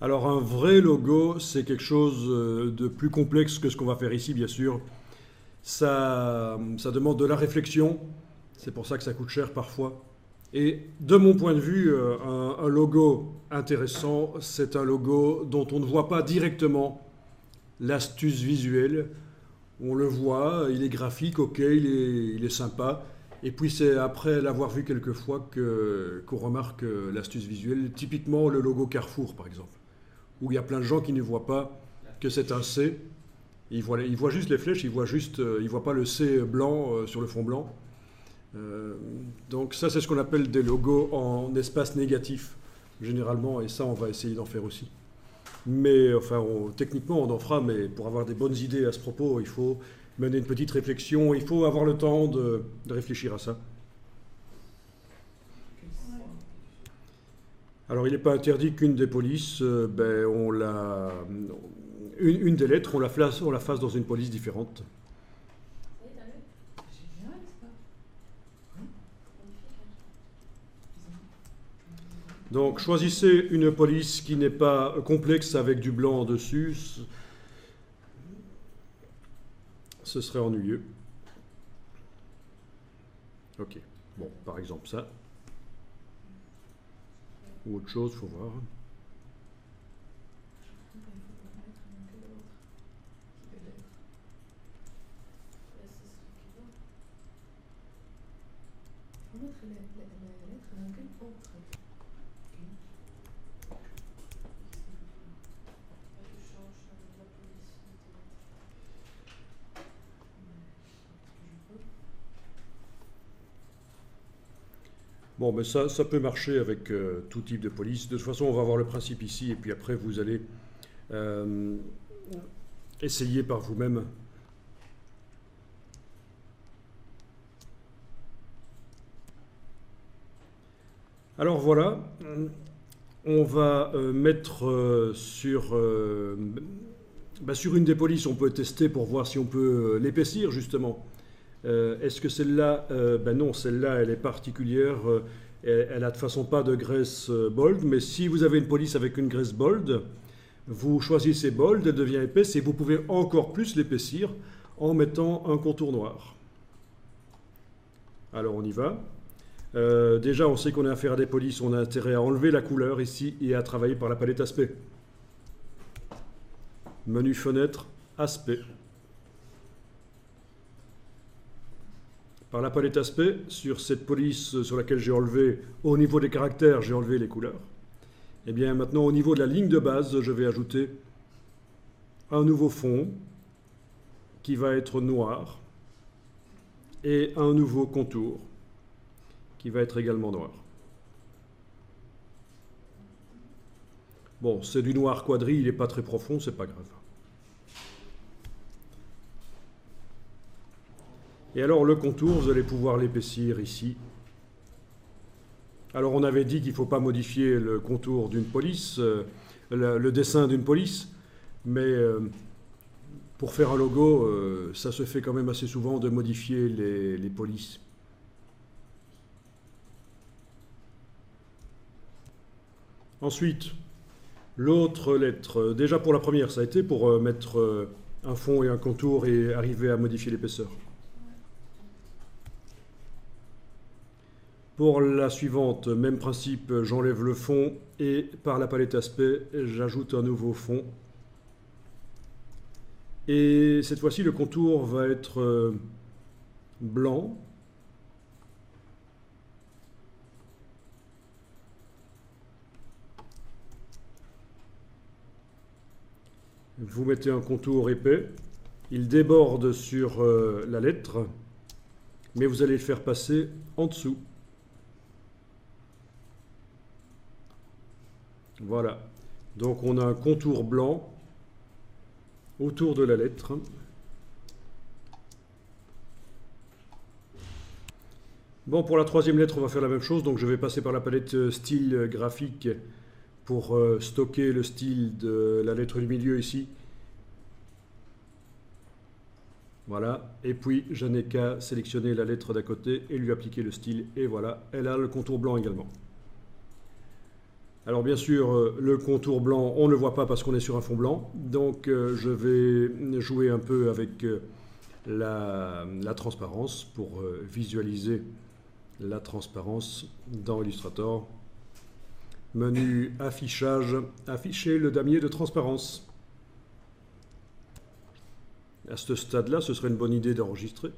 Alors un vrai logo, c'est quelque chose de plus complexe que ce qu'on va faire ici, bien sûr. Ça demande de la réflexion, c'est pour ça que ça coûte cher parfois. Et de mon point de vue, un logo intéressant, c'est un logo dont on ne voit pas directement l'astuce visuelle. On le voit, il est graphique, ok, il est sympa. Et puis c'est après l'avoir vu quelques fois qu'on remarque l'astuce visuelle. Typiquement le logo Carrefour, par exemple, où il y a plein de gens qui ne voient pas que c'est un C. Ils voient juste les flèches, ils voient pas le C blanc sur le fond blanc. Euh, donc ça, c'est ce qu'on appelle des logos en espace négatif, généralement, et ça, on va essayer d'en faire aussi. Mais enfin, techniquement, on en fera, mais pour avoir des bonnes idées à ce propos, il faut mener une petite réflexion, il faut avoir le temps de réfléchir à ça. Alors, il n'est pas interdit qu'une des polices, une des lettres, on la fasse dans une police différente. Donc, choisissez une police qui n'est pas complexe avec du blanc dessus, ce serait ennuyeux. Ok, bon, par exemple ça. Ou autre chose, faut voir. Bon, mais ça peut marcher avec tout type de police. De toute façon, on va voir le principe ici, et puis après, vous allez euh, essayer par vous-même. Alors voilà, on va mettre sur une des polices, on peut tester pour voir si on peut l'épaissir, justement. Est-ce que celle-là, ben non, celle-là, elle est particulière. Elle a de toute façon pas de graisse bold, mais si vous avez une police avec une graisse bold, vous choisissez bold, elle devient épaisse et vous pouvez encore plus l'épaissir en mettant un contour noir. Alors on y va. Déjà, on sait qu'on a affaire à des polices, on a intérêt à enlever la couleur ici et à travailler par la palette aspect. Menu fenêtre, aspect. Par la palette aspect, sur cette police sur laquelle j'ai enlevé, au niveau des caractères, j'ai enlevé les couleurs. Et bien maintenant, au niveau de la ligne de base, je vais ajouter un nouveau fond qui va être noir et un nouveau contour qui va être également noir. Bon, c'est du noir quadri, il n'est pas très profond, c'est pas grave. Et alors le contour, vous allez pouvoir l'épaissir ici. Alors on avait dit qu'il ne faut pas modifier le contour d'une police, le dessin d'une police, mais pour faire un logo, ça se fait quand même assez souvent de modifier les polices. Ensuite, l'autre lettre, déjà pour la première, ça a été pour mettre un fond et un contour et arriver à modifier l'épaisseur. Pour la suivante, même principe, j'enlève le fond et par la palette aspect, j'ajoute un nouveau fond. Et cette fois-ci, le contour va être blanc. Vous mettez un contour épais. Il déborde sur la lettre, mais vous allez le faire passer en dessous. Voilà. Donc on a un contour blanc autour de la lettre. Bon, pour la troisième lettre, on va faire la même chose. Donc je vais passer par la palette style graphique pour stocker le style de la lettre du milieu ici. Voilà. Et puis je n'ai qu'à sélectionner la lettre d'à côté et lui appliquer le style. Et voilà, elle a le contour blanc également. Alors bien sûr, le contour blanc, on ne le voit pas parce qu'on est sur un fond blanc. Donc je vais jouer un peu avec la transparence pour visualiser la transparence dans Illustrator. Menu affichage, afficher le damier de transparence. À ce stade-là, ce serait une bonne idée d'enregistrer.